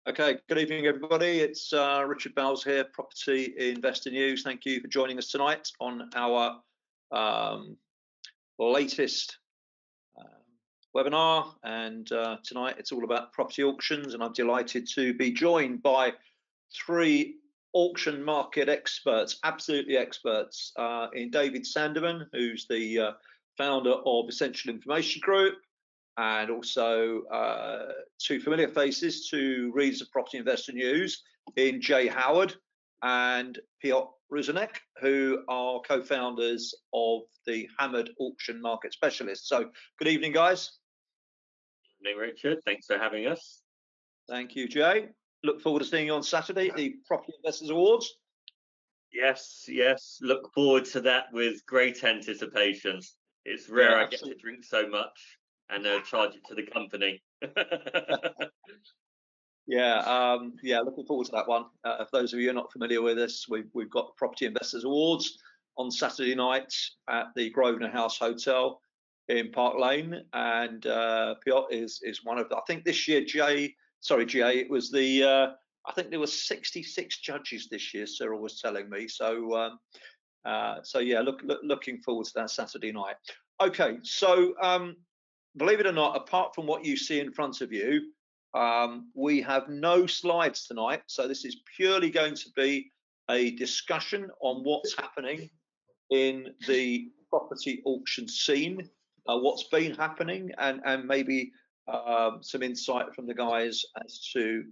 Okay, good evening, everybody. It's Richard Bowles here, Property Investor News. Thank you for joining us tonight on our latest webinar. And tonight it's all about property auctions, and I'm delighted to be joined by three auction market experts, absolutely experts, in David Sandeman, who's the founder of Essential Information Group, and also two familiar faces to readers of Property Investor News in Jay Howard and Piotr Rusinek, who are co-founders of the Hammered Auction Market Specialists. So good evening, guys. Good evening, Richard. Thanks for having us. Thank you, Jay. Look forward to seeing you on Saturday at the Property Investors Awards. Yes. Look forward to that with great anticipation. It's rare I get to drink so much and charge it to the company. Looking forward to that one. For those of you who are not familiar with us, we've got the Property Investors Awards on Saturday night at the Grosvenor House Hotel in Park Lane, and Piotr is one of the, I think this year, Jay, it was the I think there were 66 judges this year, Cyril was telling me. So looking forward to that Saturday night. Okay, so believe it or not, apart from what you see in front of you, we have no slides tonight. So this is purely going to be a discussion on what's happening in the property auction scene, what's been happening, and maybe some insight from the guys as to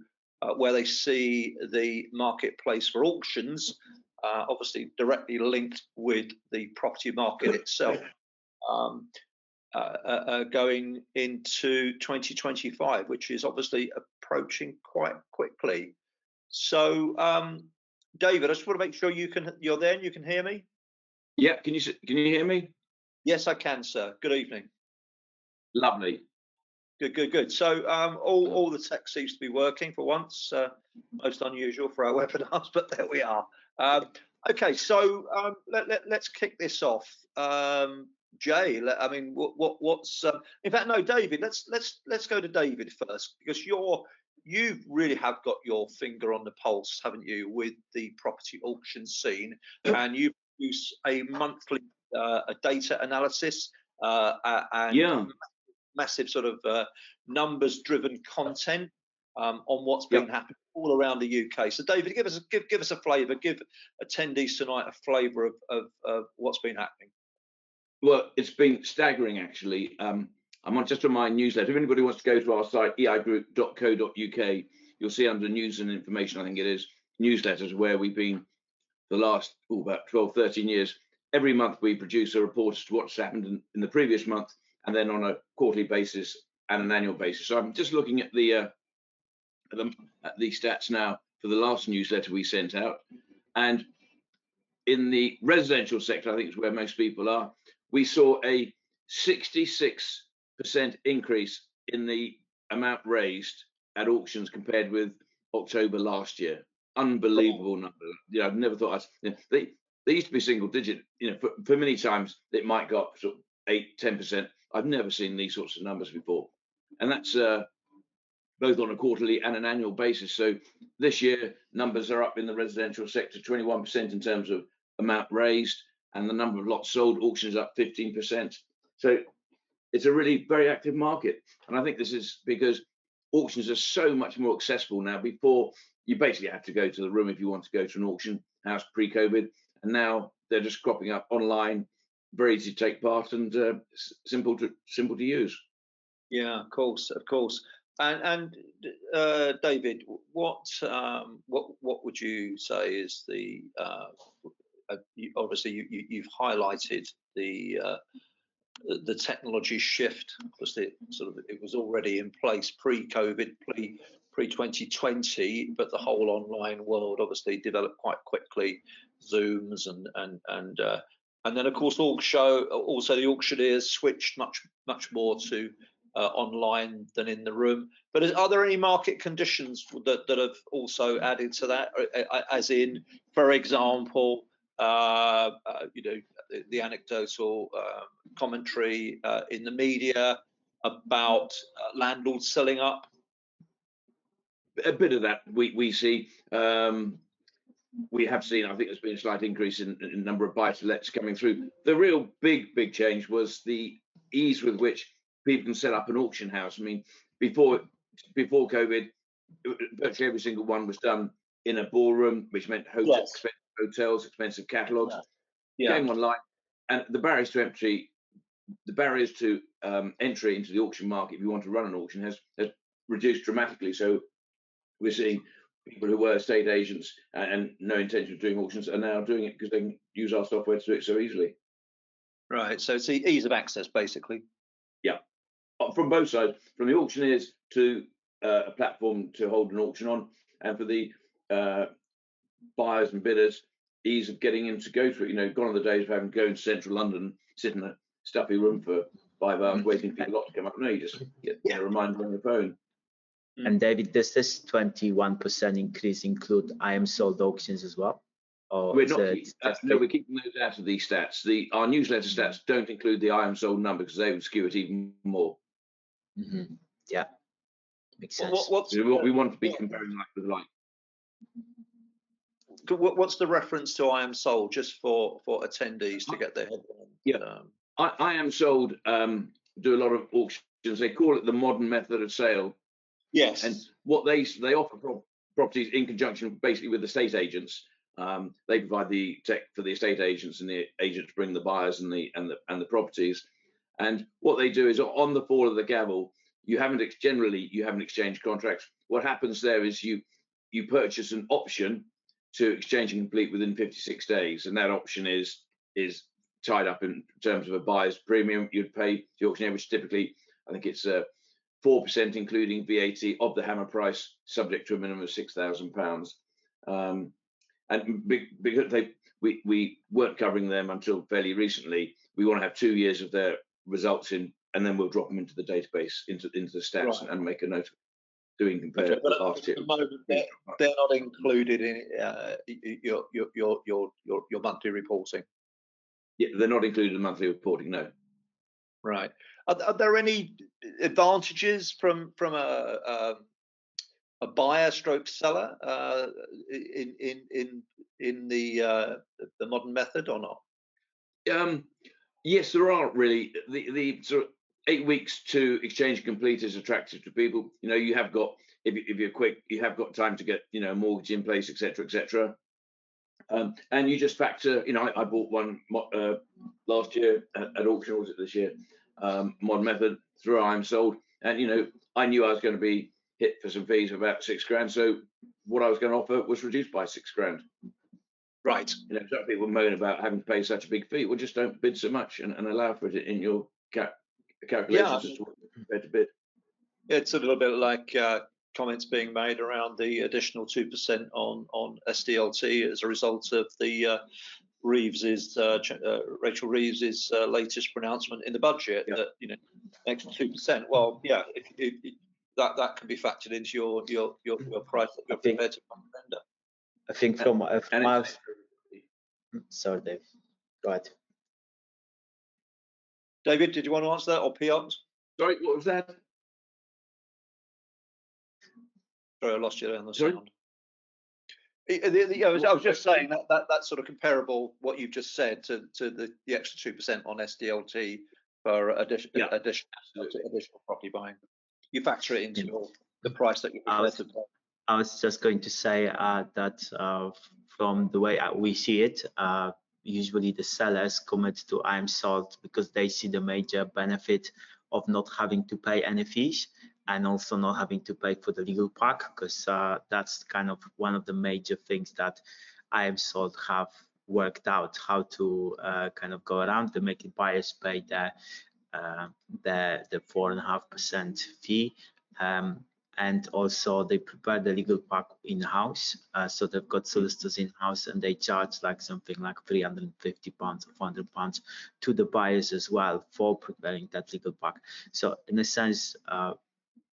where they see the marketplace for auctions, obviously directly linked with the property market itself. Going into 2025, which is obviously approaching quite quickly. So, David, I just want to make sure you're there and you can hear me. Yeah, can you hear me? Yes, I can, sir. Good evening. Lovely. Good. So, all the tech seems to be working for once. Most unusual for our webinars, but there we are. Okay, so let's kick this off. Jay, I mean, what's in fact, no, David, let's go to David first, because you really have got your finger on the pulse, haven't you, with the property auction scene, and you produce a monthly data analysis and massive sort of numbers driven content on what's been happening all around the UK. So David, give us a flavour, give attendees tonight a flavour of what's been happening. Well, it's been staggering, actually. I'm just on my newsletter. If anybody wants to go to our site, eigroup.co.uk, you'll see under news and information, I think it is, newsletters, where we've been the last about 12, 13 years. Every month we produce a report as to what's happened in the previous month, and then on a quarterly basis and an annual basis. So I'm just looking at the stats now for the last newsletter we sent out. And in the residential sector, I think is where most people are, we saw a 66% increase in the amount raised at auctions compared with October last year. Unbelievable number. Yeah, I've never thought they used to be single digit. You know, for many times it might go up sort of 8-10%. I've never seen these sorts of numbers before, and that's both on a quarterly and an annual basis. So this year numbers are up in the residential sector 21% in terms of amount raised, and the number of lots sold. Auctions up 15%. So it's a really very active market, and I think this is because auctions are so much more accessible now. Before, you basically had to go to the room if you want to go to an auction house pre-COVID, and now they're just cropping up online, very easy to take part, and simple to use. Yeah, of course. And David, what would you say is the obviously you've highlighted the technology shift. Obviously, it was already in place pre-COVID, pre-2020, but the whole online world obviously developed quite quickly. Zooms and then of course also the auctioneers switched much more to online than in the room. But are there any market conditions that have also added to that? As in, for example, the anecdotal commentary in the media about landlords selling up? a bit of that we see. We have seen, I think there's been a slight increase in number of buy-to-lets coming through. The real big change was the ease with which people can set up an auction house. I mean, before COVID, virtually every single one was done in a ballroom, which meant expensive hotels, expensive catalogues. Came online, and the barriers to entry into the auction market, if you want to run an auction, has reduced dramatically. So we're seeing people who were estate agents and no intention of doing auctions are now doing it because they can use our software to do it so easily. Right. So it's the ease of access, basically. Yeah, from both sides, from the auctioneers to a platform to hold an auction on, and for the buyers and bidders, ease of getting in to go through. You know, gone are the days of having to go into central London, sit in a stuffy room for 5 hours waiting for the lot to come up. No, you just get a reminder on your phone. And David, does this 21% increase include IM sold auctions as well? Or we're not. No, we're keeping those out of these stats. Our newsletter stats don't include the IM sold number because they would skew it even more. Yeah, makes sense. What we want to be comparing like with like. What's the reference to I am sold, just for attendees to get their head around? Yeah, I am sold. Do a lot of auctions. They call it the modern method of sale. Yes. And what they offer properties in conjunction basically with estate agents. They provide the tech for the estate agents, and the agents bring the buyers and the properties. And what they do is on the fall of the gavel, you haven't exchanged contracts. What happens there is you purchase an option to exchange and complete within 56 days, and that option is tied up in terms of a buyer's premium you'd pay the auctioneer, which typically, I think it's 4% including VAT of the hammer price, subject to a minimum of £6,000. And because we weren't covering them until fairly recently, we want to have 2 years of their results in, and then we'll drop them into the database, into the stats, and make a note of doing compared to last year. At the moment, they're not included in your monthly reporting. Yeah, they're not included in monthly reporting. No. Right. Are there any advantages from a buyer stroke seller in the modern method or not? Yes, there are really. The sort of 8 weeks to exchange and complete is attractive to people. You know, you have got, if you're quick, you have got time to get, you know, a mortgage in place, etc., etc. And you just factor, you know, I bought one last year at auction, or was it this year? Modern method through I'm sold, and you know, I knew I was going to be hit for some fees of about £6,000, so what I was going to offer was reduced by £6,000. Right. You know, some people moan about having to pay such a big fee. Well, just don't bid so much and allow for it in your calculations as to what you're prepared to bid. It's a little bit like comments being made around the additional 2% on SDLT as a result of the Rachel Reeves's latest pronouncement in the budget, that, you know, extra 2%. Well, yeah, that can be factored into your price that you're prepared to render. I think from sorry, Dave, go ahead. David, did you want to answer that, or Piotr? Sorry, what was that? Sorry, I lost you there on the sound. I was just saying that's sort of comparable, what you've just said, to the extra 2% on SDLT for additional property buying. You factor it into the price that you're prepared to pay. I was just going to say that from the way we see it, usually the sellers commit to I'm sold because they see the major benefit of not having to pay any fees, and also not having to pay for the legal pack, because that's kind of one of the major things that I am sold have worked out, how to kind of go around. They're making buyers pay the 4.5% fee, and also they prepare the legal pack in-house. So they've got solicitors in-house, and they charge like something like £350 or £400 to the buyers as well for preparing that legal pack. So in a sense,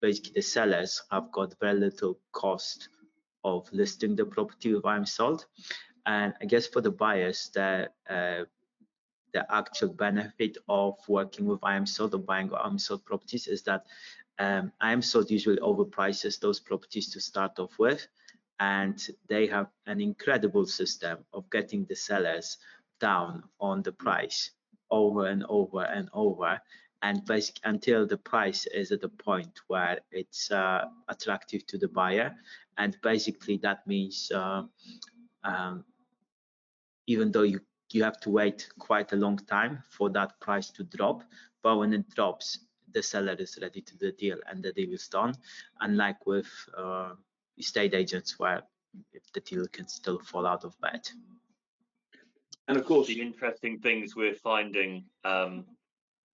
basically the sellers have got very little cost of listing the property with I'm sold. And I guess for the buyers, the actual benefit of working with I'm sold or buying I'm sold properties is that IMSold usually overprices those properties to start off with, and they have an incredible system of getting the sellers down on the price over and over and over, and basically until the price is at the point where it's attractive to the buyer. And basically that means even though you have to wait quite a long time for that price to drop, but when it drops, the seller is ready to do the deal and the deal is done. Unlike with estate agents, where if the deal can still fall out of bed. And of course, the interesting things we're finding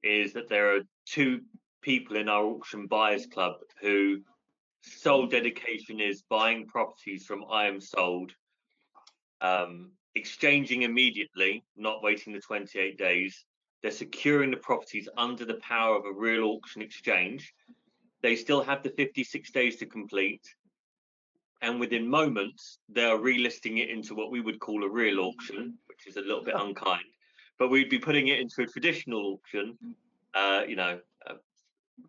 is that there are two people in our auction buyers club who sole dedication is buying properties from IMSold, exchanging immediately, not waiting the 28 days. They're securing the properties under the power of a real auction exchange. They still have the 56 days to complete. And within moments, they are relisting it into what we would call a real auction, which is a little bit unkind. But we'd be putting it into a traditional auction.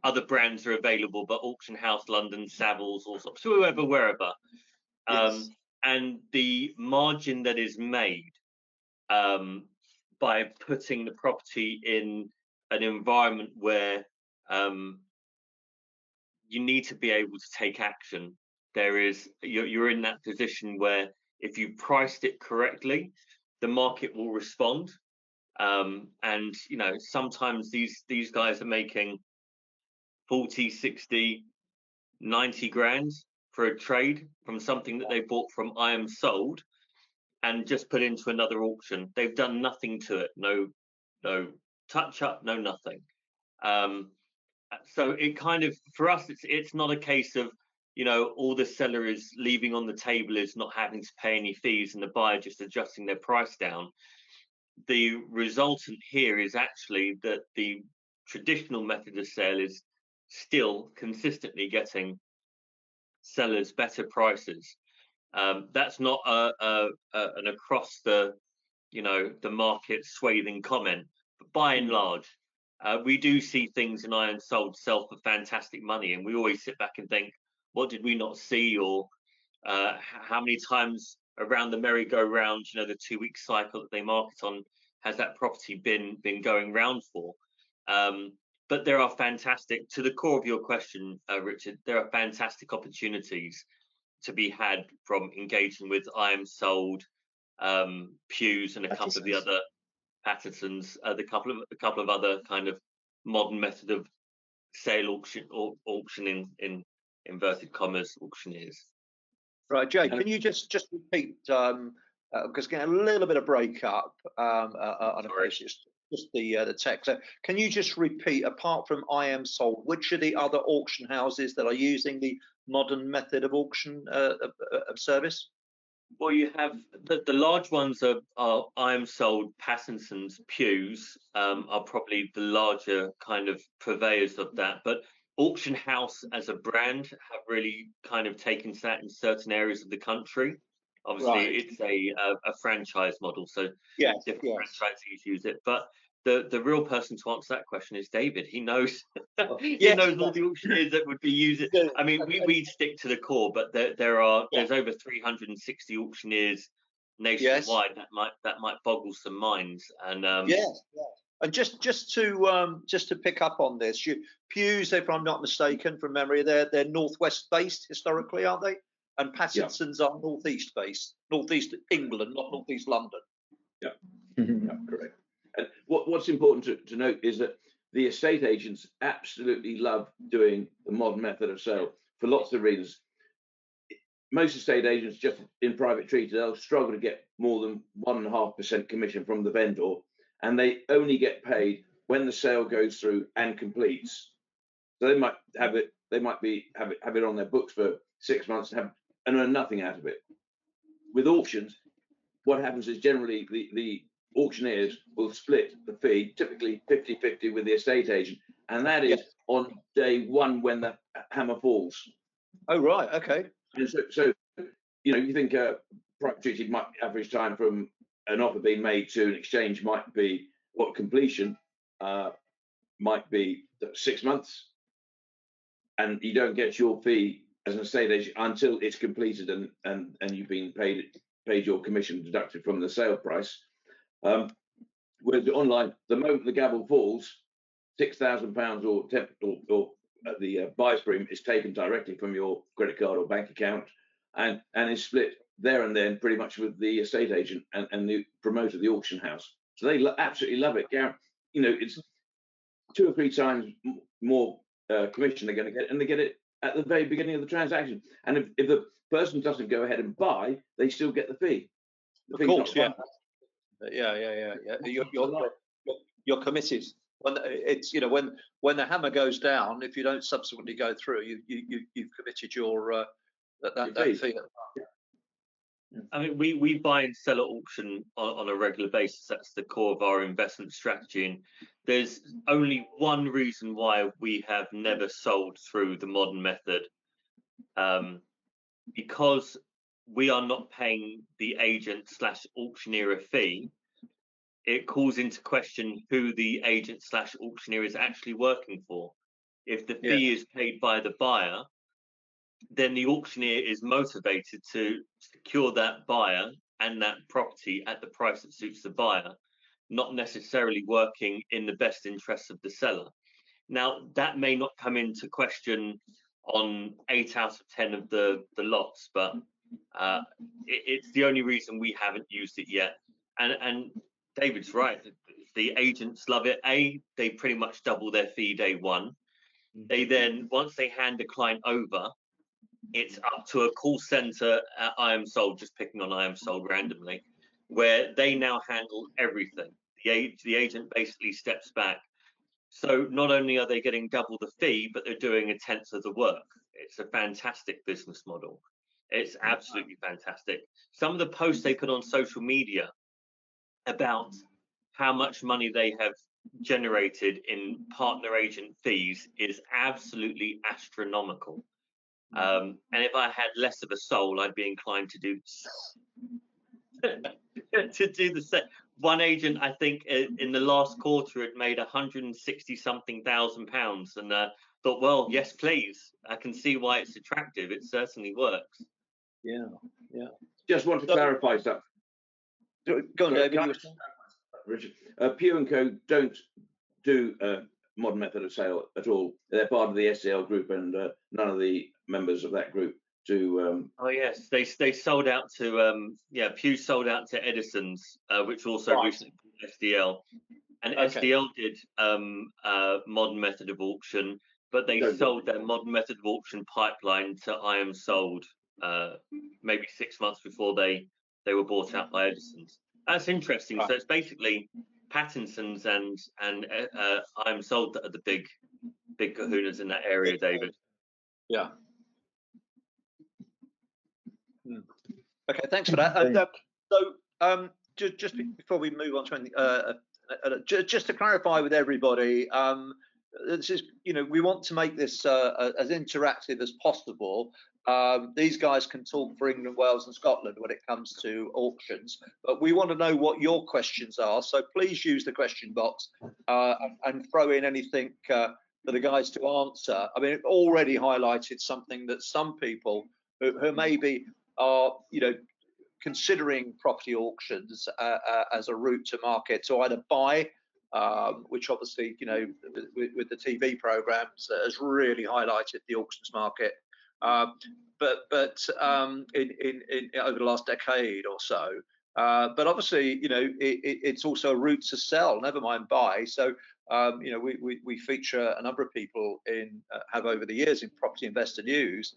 Other brands are available, but Auction House London, Savills, or wherever. Yes. And the margin that is made by putting the property in an environment where you need to be able to take action. You're in that position where if you priced it correctly, the market will respond. And sometimes these guys are making 40, 60, 90 grand for a trade from something that they bought from IMSold and just put into another auction. They've done nothing to it, no touch up, no nothing. So it kind of, for us, it's not a case of all the seller is leaving on the table is not having to pay any fees and the buyer just adjusting their price down. The resultant here is actually that the traditional method of sale is still consistently getting sellers better prices. That's not an across the market swathing comment, but by and large, we do see things in IMSold sell for fantastic money, and we always sit back and think, what did we not see, or how many times around the merry-go-round, the 2-week cycle that they market on, has that property been going round for? But there are fantastic, to the core of your question, Richard, there are fantastic opportunities to be had from engaging with IMSold, Pews, and a couple of the other Pattersons, a couple of other kind of modern method of sale auctioning in inverted commas auctioneers. Right, Jay, can you just repeat, because getting a little bit of breakup on just the text. So can you just repeat, apart from IMSold, which are the other auction houses that are using the modern method of auction of service? Well, you have the large ones are IMSold, Pattersons, Pews are probably the larger kind of purveyors of that. But Auction House as a brand have really kind of taken to that in certain areas of the country. Obviously, it's a franchise model, so different franchisees use it. But the real person to answer that question is David. He knows knows all the auctioneers that would be using. I mean, we stick to the core, but there's over 360 auctioneers nationwide. That might boggle some minds. And and just to pick up on this, Pews, if I'm not mistaken from memory, they're northwest based historically, aren't they? And Pattersons are northeast based, northeast England, not northeast London. Yeah, correct. And what's important to note is that the estate agents absolutely love doing the modern method of sale for lots of reasons. Most estate agents, just in private treaty, they'll struggle to get more than 1.5% commission from the vendor, and they only get paid when the sale goes through and completes. So they might have it on their books for 6 months and earn nothing out of it. With auctions, what happens is generally the auctioneers will split the fee, typically 50-50 with the estate agent, and that is on day one when the hammer falls. Oh, right, okay. And so you think private treaty might average time from an offer being made to an exchange might be, completion might be 6 months. and you don't get your fee as an estate agent until it's completed and you've been paid your commission deducted from the sale price. Whereas online, the moment the gavel falls, £6,000 or the buyer's premium is taken directly from your credit card or bank account, and is split there and then pretty much with the estate agent and the promoter of the auction house. So they absolutely love it. You know, it's 2 or 3 times more commission they're going to get, and they get it at the very beginning of the transaction. And if the person doesn't go ahead and buy, they still get the fee. Of course, yeah. You're committed. When it's, you know, when the hammer goes down, if you don't subsequently go through, you've committed your that fee. I mean, we buy and sell at auction on a regular basis. That's the core of our investment strategy. And there's only one reason why we have never sold through the modern method, because we are not paying the agent / auctioneer a fee. It calls into question who the agent / auctioneer is actually working for. If the fee is paid by the buyer, then the auctioneer is motivated to secure that buyer and that property at the price that suits the buyer, not necessarily working in the best interests of the seller. Now, that may not come into question on 8 out of 10 of the lots, but it's the only reason we haven't used it yet. And David's right. The agents love it. They pretty much double their fee day one. They then, once they hand the client over, it's up to a call center at I Am Sold, just picking on I Am Sold randomly, where they now handle everything. The agent basically steps back. So not only are they getting double the fee, but they're doing 1/10 of the work. It's a fantastic business model. It's absolutely fantastic. Some of the posts they put on social media about how much money they have generated in partner agent fees is absolutely astronomical. And if I had less of a soul, I'd be inclined to do the same. One agent, I think, in the last quarter, had made 160-something thousand pounds, and thought, well, yes, please. I can see why it's attractive. It certainly works. Yeah. Just want to clarify something. Go on, David. Richard, Pew & Co don't do modern method of sale at all. They're part of the SCL group, and none of the members of that group do. Oh yes, they sold out to Pew sold out to Edison's, which also recently SDL, and SDL did modern method of auction, but they sold their modern method of auction pipeline to I Am Sold maybe 6 months before they were bought out by Edison's. That's interesting. So it's basically Pattinson's and I Am Sold that are the big kahunas in that area, David. Yeah. Okay, thanks for that. So just before we move on to anything, just to clarify with everybody, this is, we want to make this as interactive as possible. These guys can talk for England, Wales and Scotland when it comes to auctions, but we want to know what your questions are. So please use the question box and throw in anything for the guys to answer. I mean, it already highlighted something that some people who maybe are, considering property auctions as a route to market to either buy, which obviously, with the TV programs has really highlighted the auctions market. But in over the last decade or so, but obviously, it's also a route to sell, never mind buy. So, we feature a number of people have over the years in Property Investor News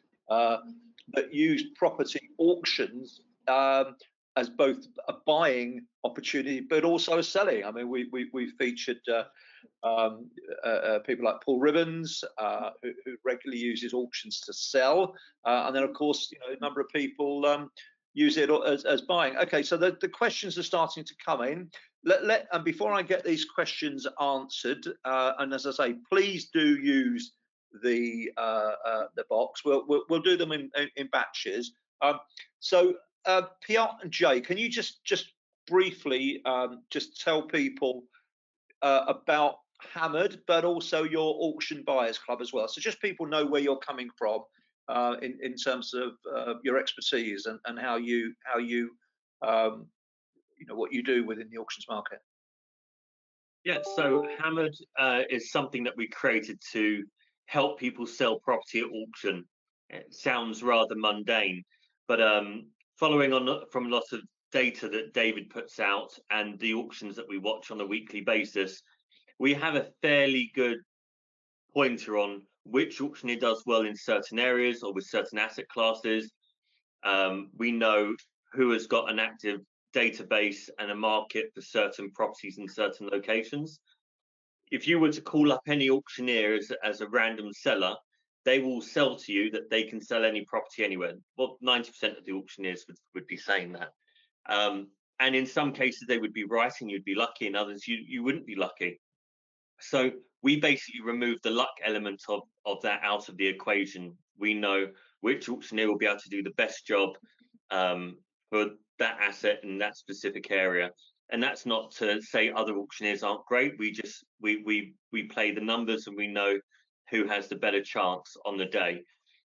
that use property auctions as both a buying opportunity, but also a selling. I mean, we featured people like Paul Ribbons, who regularly uses auctions to sell, and then of course, a number of people use it as buying. Okay, so the questions are starting to come in. And before I get these questions answered, and as I say, please do use the box. We'll do them in batches. So Piotr and Jay, can you just briefly just tell people about Hammered, but also your auction buyers club as well. So just people know where you're coming from in terms of your expertise and how you what you do within the auctions market. Yeah, so Hammered is something that we created to help people sell property at auction. It sounds rather mundane, but following on from lots of data that David puts out and the auctions that we watch on a weekly basis, we have a fairly good pointer on which auctioneer does well in certain areas or with certain asset classes. We know who has got an active database and a market for certain properties in certain locations. If you were to call up any auctioneer as a random seller, they will sell to you that they can sell any property anywhere. Well, 90% of the auctioneers would be saying that. And in some cases, they would be right and you'd be lucky. In others, you wouldn't be lucky. So we basically remove the luck element of that out of the equation. We know which auctioneer will be able to do the best job for that asset in that specific area. And that's not to say other auctioneers aren't great. We play the numbers and we know who has the better chance on the day.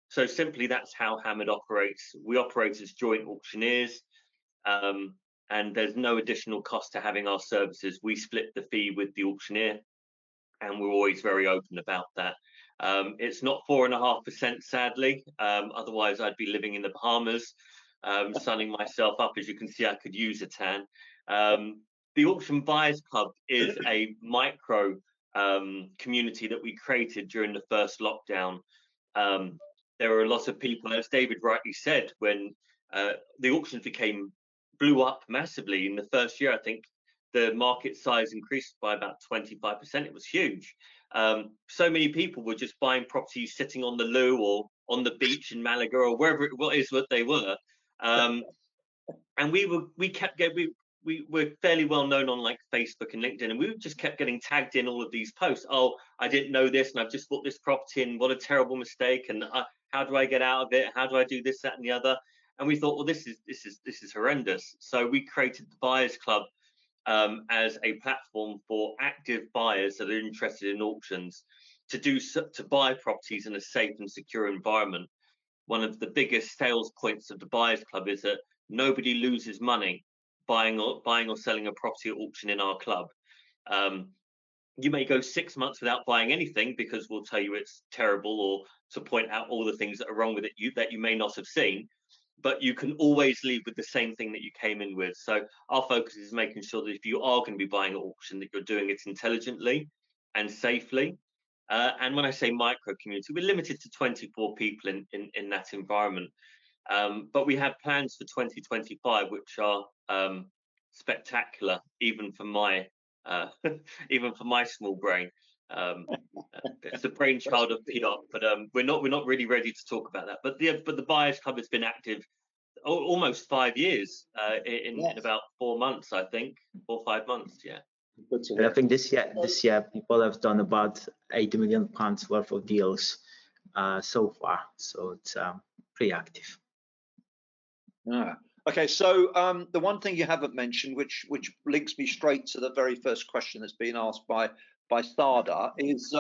So simply that's how Hammered operates. We operate as joint auctioneers, and there's no additional cost to having our services. We split the fee with the auctioneer, and we're always very open about that. It's not 4.5%, sadly. Otherwise, I'd be living in the Bahamas, sunning myself up. As you can see, I could use a tan. The Auction Buyers Club is a micro community that we created during the first lockdown. There were a lot of people, as David rightly said, when the auctions blew up massively in the first year. I think the market size increased by about 25%. It was huge. So many people were just buying properties sitting on the loo or on the beach in Malaga or wherever it was what they were. And we were fairly well known on like Facebook and LinkedIn, and we just kept getting tagged in all of these posts. Oh, I didn't know this, and I've just bought this property, and what a terrible mistake, and how do I get out of it? How do I do this, that, and the other? And we thought, well, this is horrendous. So we created the Buyers Club as a platform for active buyers that are interested in auctions to buy properties in a safe and secure environment. One of the biggest sales points of the Buyers Club is that nobody loses money buying or selling a property at auction in our club. You may go 6 months without buying anything because we'll tell you it's terrible, or to point out all the things that are wrong with it that you may not have seen. But you can always leave with the same thing that you came in with. So our focus is making sure that if you are going to be buying at auction, that you're doing it intelligently and safely. And when I say micro community, we're limited to 24 people in that environment. But we have plans for 2025, which are spectacular, even for my small brain. It's the brainchild of Piotr, but we're not really ready to talk about that. But the Buyers Club has been active almost 5 years in about 4 months, I think, 4 or 5 months. Yeah. And I think this year people have done about £80 million worth of deals so far. So it's pretty active. Okay, so the one thing you haven't mentioned, which links me straight to the very first question that's been asked by Sada, is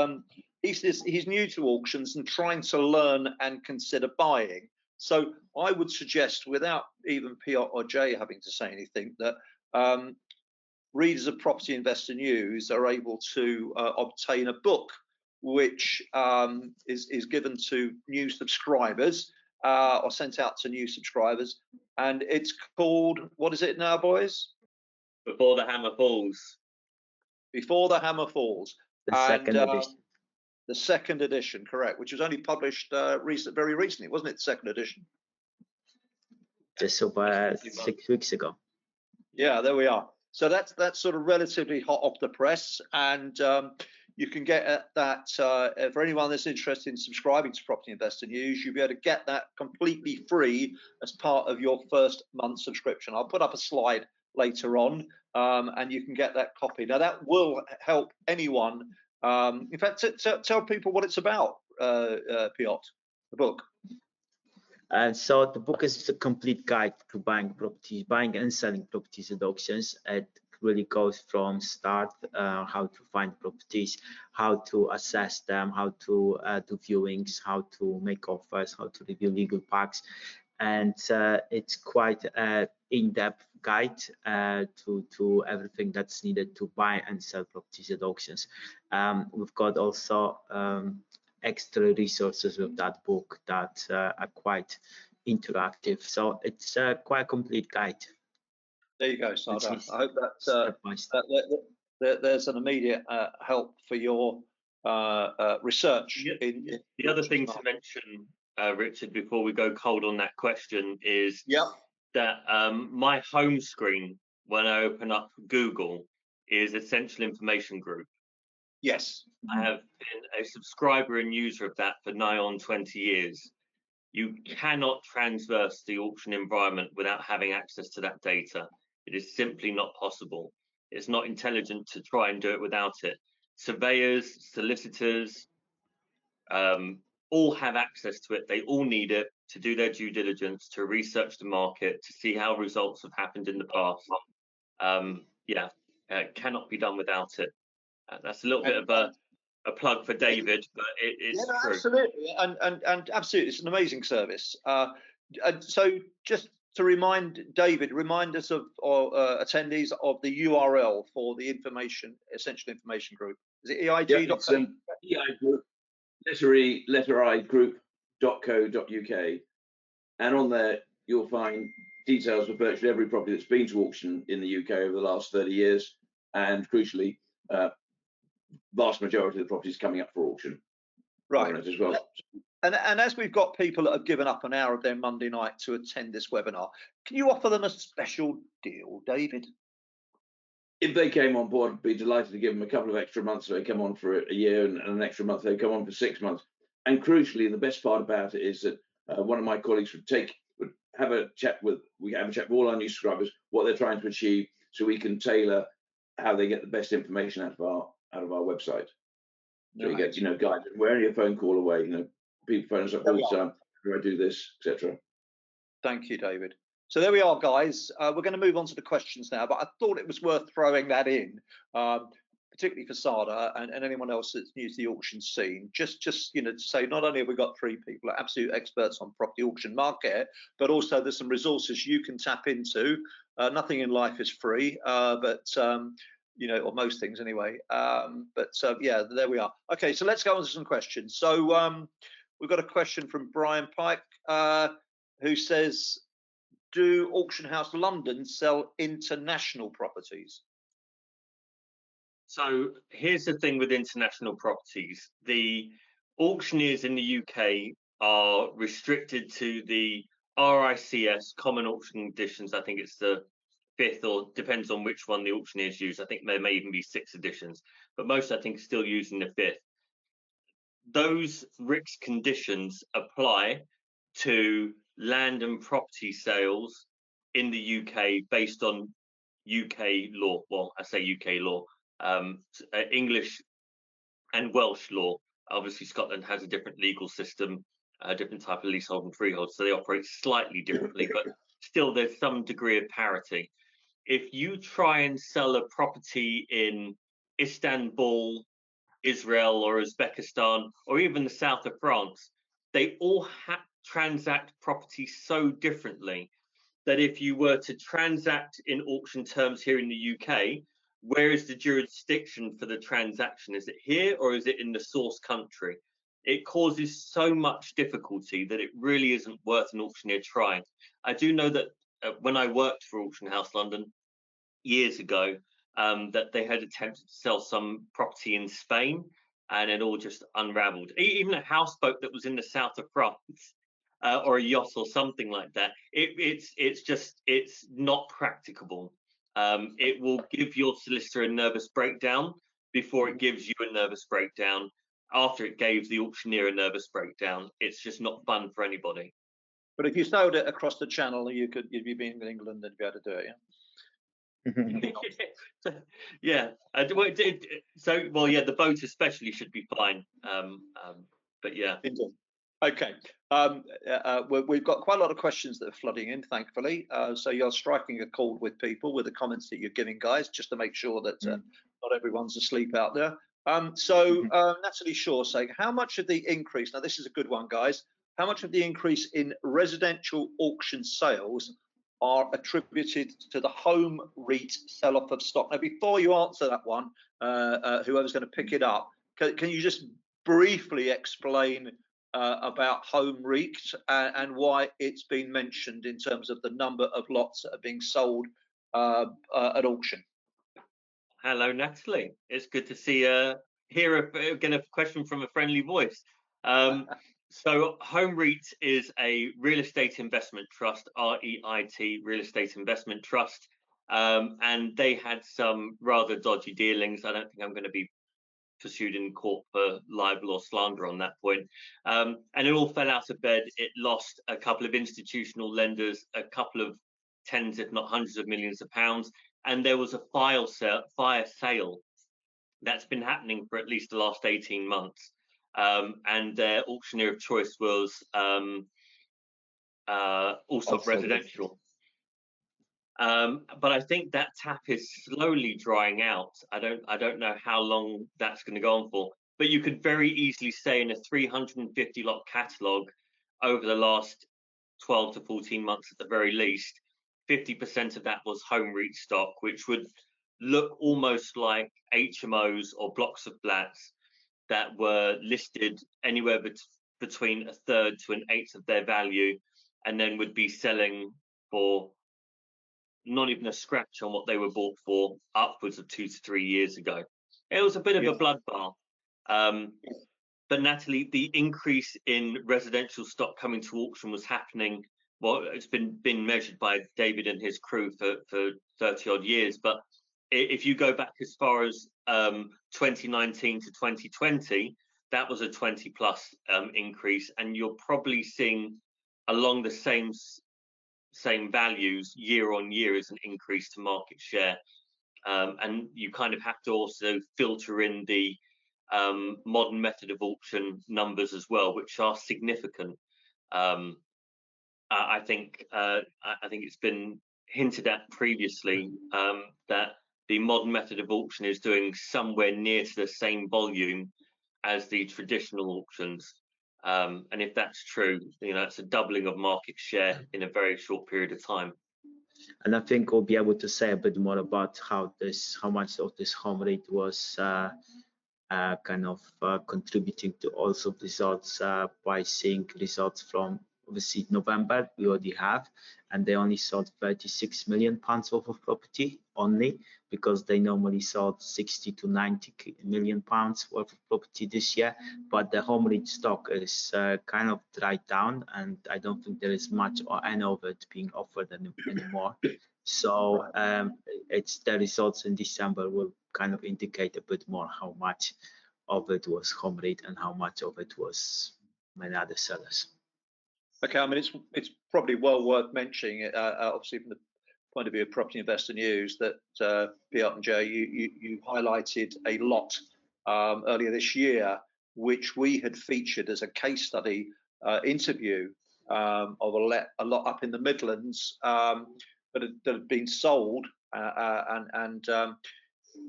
he's new to auctions and trying to learn and consider buying. So I would suggest, without even Piotr or Jay having to say anything, that readers of Property Investor News are able to obtain a book which is given to new subscribers or sent out to new subscribers, and it's called, what is it now, boys? Before the Hammer Falls. Before the Hammer Falls. The second edition. The second edition, correct, which was only published very recently, wasn't it? The second edition. Just about 6 weeks ago. Yeah, there we are. So that's sort of relatively hot off the press, and you can get that for anyone that's interested in subscribing to Property Investor News. You'll be able to get that completely free as part of your first month subscription. I'll put up a slide later on, and you can get that copy. Now that will help anyone. In fact, tell people what it's about, Piotr, the book. And so the book is a complete guide to buying and selling properties at auctions. It really goes from start, how to find properties, how to assess them, how to do viewings, how to make offers, how to review legal packs. And it's quite an in-depth guide to everything that's needed to buy and sell properties at auctions. We've got also extra resources with that book that are quite interactive. So it's quite a complete guide. There you go, Sardar. I hope that there's an immediate help for your research. The other thing to mention, Richard, before we go cold on that question is that my home screen, when I open up Google, is Essential Information Group. Yes. I have been a subscriber and user of that for nigh on 20 years. You cannot transverse the auction environment without having access to that data. It is simply not possible. It's not intelligent to try and do it without it. Surveyors, solicitors, all have access to it. They all need it to do their due diligence, to research the market, to see how results have happened in the past. Cannot be done without it. That's a little bit of a plug for David, but it's true. Absolutely, and absolutely, it's an amazing service. And so, just to remind David, remind us of attendees of the URL for the Essential Information Group. Is it EIG.co? EI Group, letter I group.co.uk, and on there you'll find details of virtually every property that's been to auction in the UK over the last 30 years, and crucially, vast majority of the properties coming up for auction. Right. As well. And as we've got people that have given up an hour of their Monday night to attend this webinar, can you offer them a special deal, David? If they came on board, I'd be delighted to give them a couple of extra months. So they come on for a year, and an extra month they come on for 6 months. And crucially, the best part about it is that one of my colleagues would have a chat with all our new subscribers, what they're trying to achieve, so we can tailor how they get the best information out of our website. So you get, guidance. We're only a phone call away. People phone us up all the time. Do I do this, etc. Thank you, David. So there we are, guys. We're going to move on to the questions now, but I thought it was worth throwing that in, particularly for Sardar and anyone else that's new to the auction scene. Just to say, not only have we got 3 people, absolute experts on property auction market, but also there's some resources you can tap into. Nothing in life is free, but or most things anyway. Yeah, there we are. Okay, so let's go on to some questions. So we've got a question from Brian Pike, who says, do Auction House London sell international properties? So here's the thing with international properties. The auctioneers in the UK are restricted to the RICS Common Auction Editions. I think it's the 5th, or depends on which one the auctioneers use. I think there may even be 6 editions, but most, I think, are still using the 5th. Those RICS conditions apply to land and property sales in the UK based on UK law. Well, I say UK law, English and Welsh law. Obviously, Scotland has a different legal system, a different type of leasehold and freehold, so they operate slightly differently, but still there's some degree of parity. If you try and sell a property in Istanbul, Israel, or Uzbekistan, or even the south of France, they all transact property so differently that if you were to transact in auction terms here in the UK, where is the jurisdiction for the transaction? Is it here or is it in the source country? It causes so much difficulty that it really isn't worth an auctioneer trying. I do know that when I worked for Auction House London years ago, that they had attempted to sell some property in Spain, and it all just unraveled. Even a houseboat that was in the south of France, or a yacht or something like that, it's not practicable. It will give your solicitor a nervous breakdown before it gives you a nervous breakdown. After it gave the auctioneer a nervous breakdown, it's just not fun for anybody. But if you sold it across the channel, if you'd be in England, then you'd be able to do it, yeah? Yeah. The boat especially should be fine. But yeah. Okay, we've got quite a lot of questions that are flooding in, thankfully. So you're striking a chord with people with the comments that you're giving, guys, just to make sure that not everyone's asleep out there. Natalie Shaw saying, how much of the increase, now this is a good one, guys, how much of the increase in residential auction sales are attributed to the home REIT sell-off of stock? Now, before you answer that one, whoever's going to pick it up, can you just briefly explain about home REIT and why it's been mentioned in terms of the number of lots that are being sold at auction? Hello, Natalie. It's good to see hear again a question from a friendly voice. So home REIT is a real estate investment trust, REIT, real estate investment trust, and they had some rather dodgy dealings. I don't think I'm going to be pursued in court for libel or slander on that point. And it all fell out of bed. It lost a couple of institutional lenders, a couple of tens, if not hundreds of millions of pounds. And there was a fire sale that's been happening for at least the last 18 months. And their auctioneer of choice was also residential. But I think that tap is slowly drying out. I don't know how long that's going to go on for. But you could very easily say in a 350 lot catalogue over the last 12 to 14 months at the very least, 50% of that was home REIT stock, which would look almost like HMOs or blocks of flats that were listed anywhere between a third to an eighth of their value, and then would be selling for not even a scratch on what they were bought for upwards of 2 to 3 years ago. It was a bit of a bloodbath. But Natalie, the increase in residential stock coming to auction was happening. Well, it's been measured by David and his crew for 30 odd years. But if you go back as far as 2019 to 2020, that was a 20 plus increase, and you're probably seeing along the same values year on year as an increase to market share. And you kind of have to also filter in the modern method of auction numbers as well, which are significant. I think it's been hinted at previously that the modern method of auction is doing somewhere near to the same volume as the traditional auctions. And if that's true, it's a doubling of market share in a very short period of time. And I think we'll be able to say a bit more about how much of this home REIT was contributing to also results by seeing results from obviously November we already have, and they only sold 36 million pounds worth of property only, because they normally sold 60 to 90 million pounds worth of property this year. But the home REIT stock is kind of dried down, and I don't think there is much or any of it being offered anymore. So it's the results in December will kind of indicate a bit more how much of it was home REIT and how much of it was many other sellers. Okay, I mean, it's probably well worth mentioning, obviously from the point of view of Property Investor News, that Piotr and Jay, you highlighted a lot earlier this year, which we had featured as a case study interview of a lot up in the Midlands that had been sold, and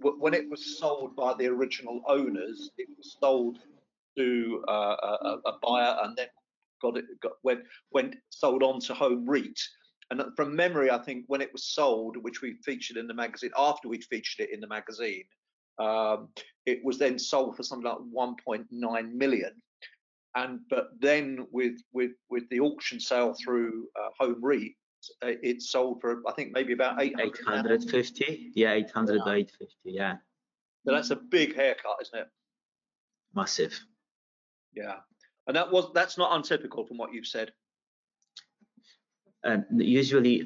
when it was sold by the original owners, it was sold to a buyer, and then went sold on to home REIT. And from memory, I think when it was sold, which we featured in the magazine, after we'd featured it in the magazine, it was then sold for something like 1.9 million. But then with the auction sale through home REIT, it sold for, I think, maybe about 850. Yeah, 800 or 850. Yeah. So that's a big haircut, isn't it? Massive. Yeah. And that's not untypical from what you've said. And usually,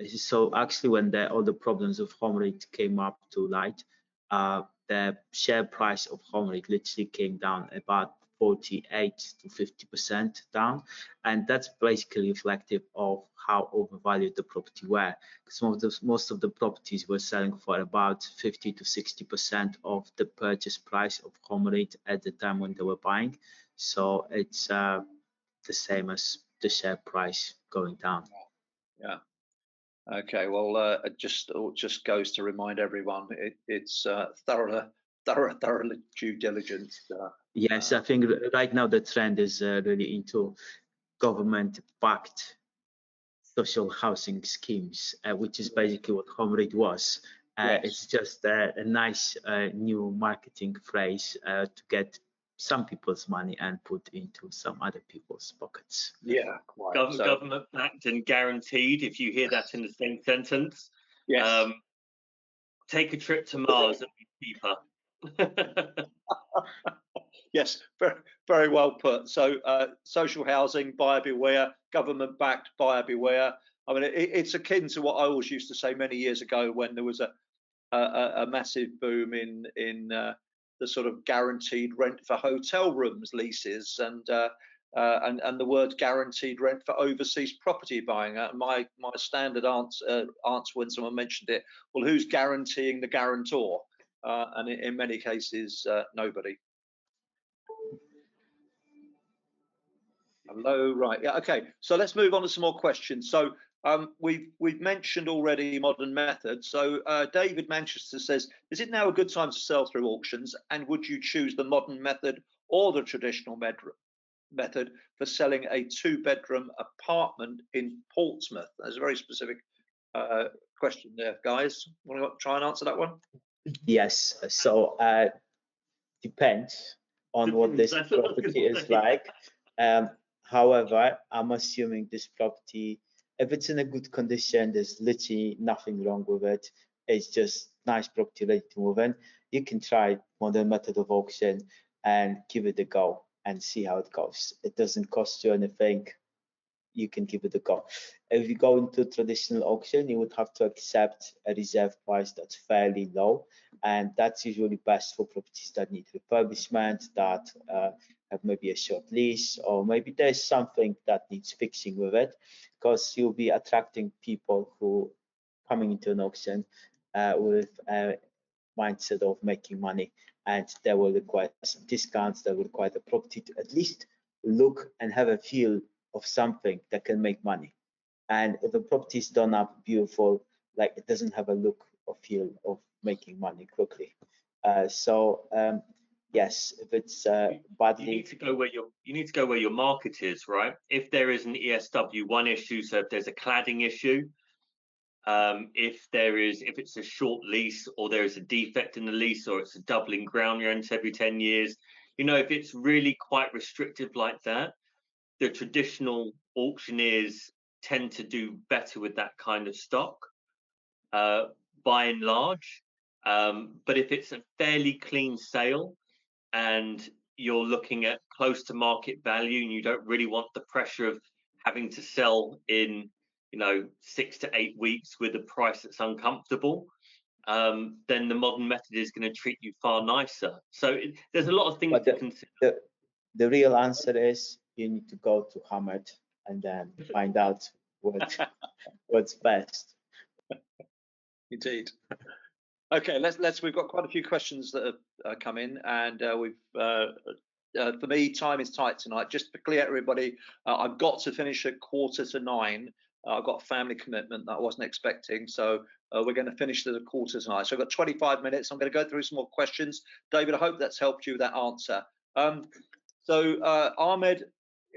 so actually, when all the problems of home REIT came up to light, the share price of home REIT literally came down about 48 to 50% down, and that's basically reflective of how overvalued the property were. Because most of the properties were selling for about 50 to 60% of the purchase price of home REIT at the time when they were buying. So it's the same as the share price going down. Yeah. Okay. Well, it just goes to remind everyone it's thorough due diligence. Yes, I think right now the trend is really into government-backed social housing schemes, which is basically what Home Read was. Yes. It's just a nice new marketing phrase to get some people's money and put into some other people's pockets. Yeah, quite. Government backed and guaranteed. If you hear that in the same sentence, yes. Take a trip to Mars and be cheaper. Yes, very, very well put. So social housing, buyer beware, government backed, buyer beware. I mean, it's akin to what I always used to say many years ago when there was a massive boom in the sort of guaranteed rent for hotel rooms leases and the word guaranteed rent for overseas property buying. My standard answer when someone mentioned it, well, who's guaranteeing the guarantor? And in many cases, nobody. Hello, right? Yeah, okay. So let's move on to some more questions. So we've mentioned already modern methods. So David Manchester says, is it now a good time to sell through auctions? And would you choose the modern method or the traditional method for selling a 2-bedroom apartment in Portsmouth? There's a very specific question there, guys. Want to try and answer that one? Yes. So depends on what this property is like. However, I'm assuming this property, if it's in a good condition, there's literally nothing wrong with it. It's just nice property ready to move in. You can try modern method of auction and give it a go and see how it goes. It doesn't cost you anything. You can give it a go. If you go into traditional auction, you would have to accept a reserve price that's fairly low, and that's usually best for properties that need refurbishment, that have maybe a short lease, or maybe there's something that needs fixing with it, because you'll be attracting people who coming into an auction with a mindset of making money, and they will require some discounts. They will require the property to at least look and have a feel of something that can make money. And if a property is done up beautiful, like it doesn't have a look or feel of making money quickly. Yes, if it's badly, you need to go where your market is, right? If there is an ESW1 issue, so if there's a cladding issue, if it's a short lease, or there is a defect in the lease, or it's a doubling ground rent every 10 years, if it's really quite restrictive like that, the traditional auctioneers tend to do better with that kind of stock, by and large. But if it's a fairly clean sale and you're looking at close to market value and you don't really want the pressure of having to sell in 6 to 8 weeks with a price that's uncomfortable, then the modern method is going to treat you far nicer. So there's a lot of things to consider. The real answer is you need to go to Hammered and then find out what's best. Indeed. Okay, we've got quite a few questions that have come in, and for me, time is tight tonight. Just to clear everybody, I've got to finish at 8:45. I've got a family commitment that I wasn't expecting, so we're going to finish at 8:45 tonight. So I've got 25 minutes. I'm going to go through some more questions. David, I hope that's helped you with that answer. So Ahmed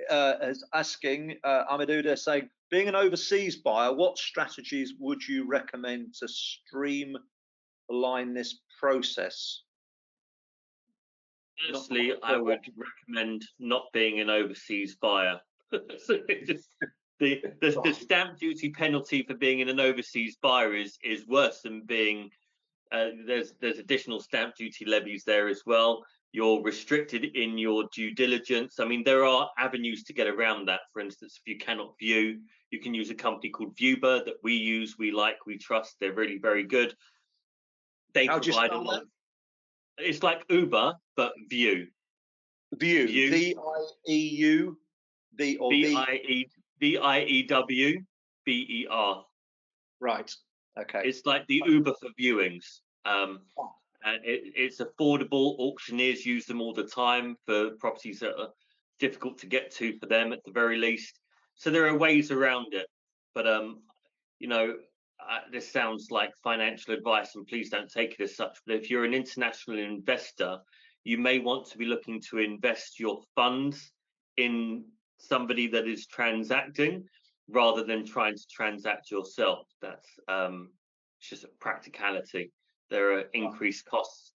is asking, Ahmed Uda saying, being an overseas buyer, what strategies would you recommend to streamline this process? Firstly, I would recommend not being an overseas buyer. The stamp duty penalty for being an overseas buyer is worse than being. There's additional stamp duty levies there as well. You're restricted in your due diligence. I mean, there are avenues to get around that. For instance, if you cannot view, you can use a company called Viewber that we use, we like, we trust. They're really very good. They provide a lot. It's like Uber, but View. View. V-I-E-U. V-I-E-W-B-E-R. Right. Okay. It's like the Uber for viewings. It's affordable. Auctioneers use them all the time for properties that are difficult to get to for them at the very least. So there are ways around it. But you know, this sounds like financial advice, and please don't take it as such. But if you're an international investor, you may want to be looking to invest your funds in somebody that is transacting rather than trying to transact yourself. That's it's just a practicality. There are increased costs.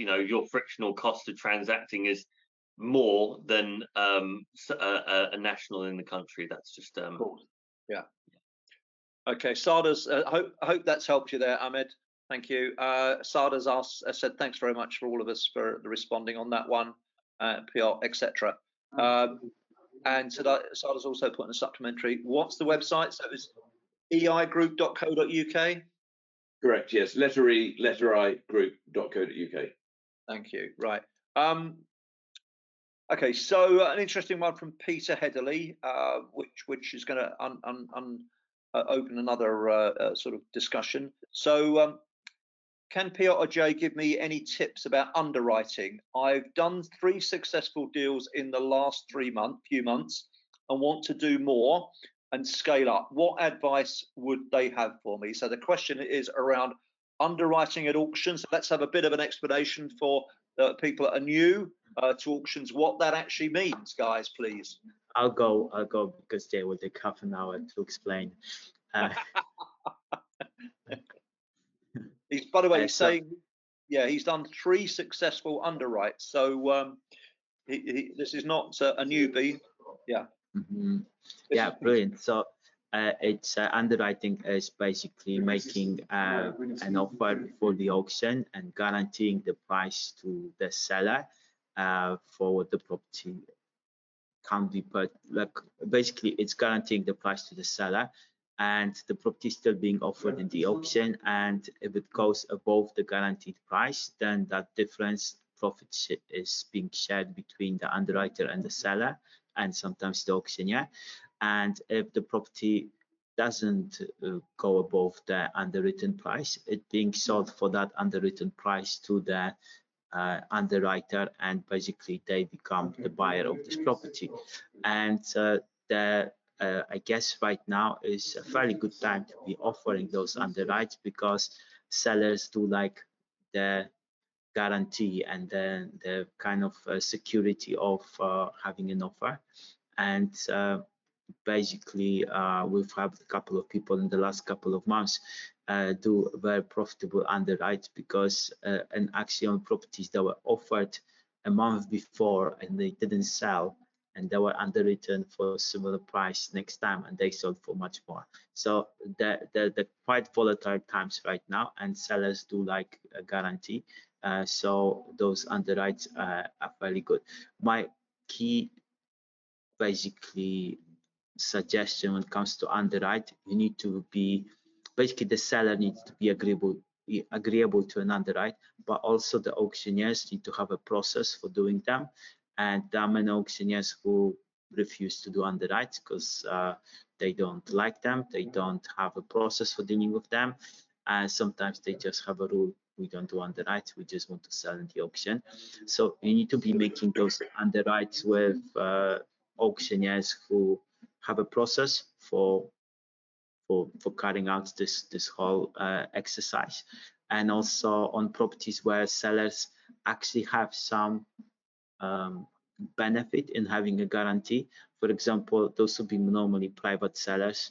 You know, your frictional cost of transacting is more than a national in the country. That's just yeah. Okay, Sarda's. I hope that's helped you there, Ahmed. Thank you. Sarda's asked, said thanks very much for all of us for responding on that one, Piotr, etc. And Sarda's also put in a supplementary. What's the website? So it's eigroup.co.uk. Correct. Yes. Letter I group.co.uk. Thank you. Right. Okay. So an interesting one from Peter Headley, which is going to open another sort of discussion. So can Piotr or Jay give me any tips about underwriting? I've done 3 successful deals in the last few months and want to do more and scale up. What advice would they have for me? So the question is around underwriting at auctions. Let's have a bit of an explanation for people that are new to auctions, what that actually means, guys, please. I'll go because Jay will take half an hour to explain. He's, by the way, he's saying, yeah, he's done 3 successful underwrites. So this is not a newbie. Yeah. Yeah, brilliant. So it's underwriting is basically making an offer before the auction and guaranteeing the price to the seller for what the property can be put. Like basically, it's guaranteeing the price to the seller, and the property is still being offered in the auction. And if it goes above the guaranteed price, then that difference profit is being shared between the underwriter and the seller, and sometimes the auctioneer. And if the property doesn't go above the underwritten price, it's being sold for that underwritten price to the underwriter, and basically they become the buyer of this property. And I guess right now is a fairly good time to be offering those underwrites, because sellers do like the guarantee and the kind of security of having an offer. And basically we've had a couple of people in the last couple of months do very profitable underwrites, because and actually on properties that were offered a month before and they didn't sell, and they were underwritten for a similar price next time and they sold for much more. So the quite volatile times right now, and sellers do like a guarantee. So those underwrites are fairly good. My key basically suggestion when it comes to underwrite, you need to be basically the seller needs to be agreeable to an underwrite, but also the auctioneers need to have a process for doing them. And there are many auctioneers who refuse to do underwrites because they don't like them, they don't have a process for dealing with them, and sometimes they just have a rule: we don't do underwrites, we just want to sell in the auction. So you need to be making those underwrites with auctioneers who have a process for carrying out this whole exercise. And also on properties where sellers actually have some benefit in having a guarantee. For example, those would be normally private sellers,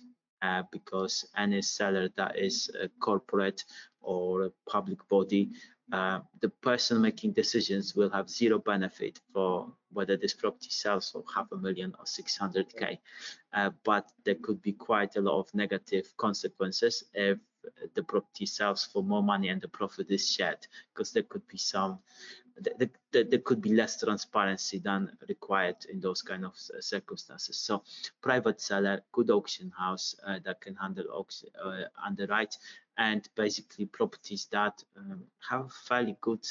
because any seller that is a corporate or a public body, the person making decisions will have zero benefit for whether this property sells for 500,000 or 600k. But there could be quite a lot of negative consequences if the property sells for more money and the profit is shared, because there could be there could be less transparency than required in those kind of circumstances. So private seller, good auction house that can handle auction underwrite, and basically properties that have fairly good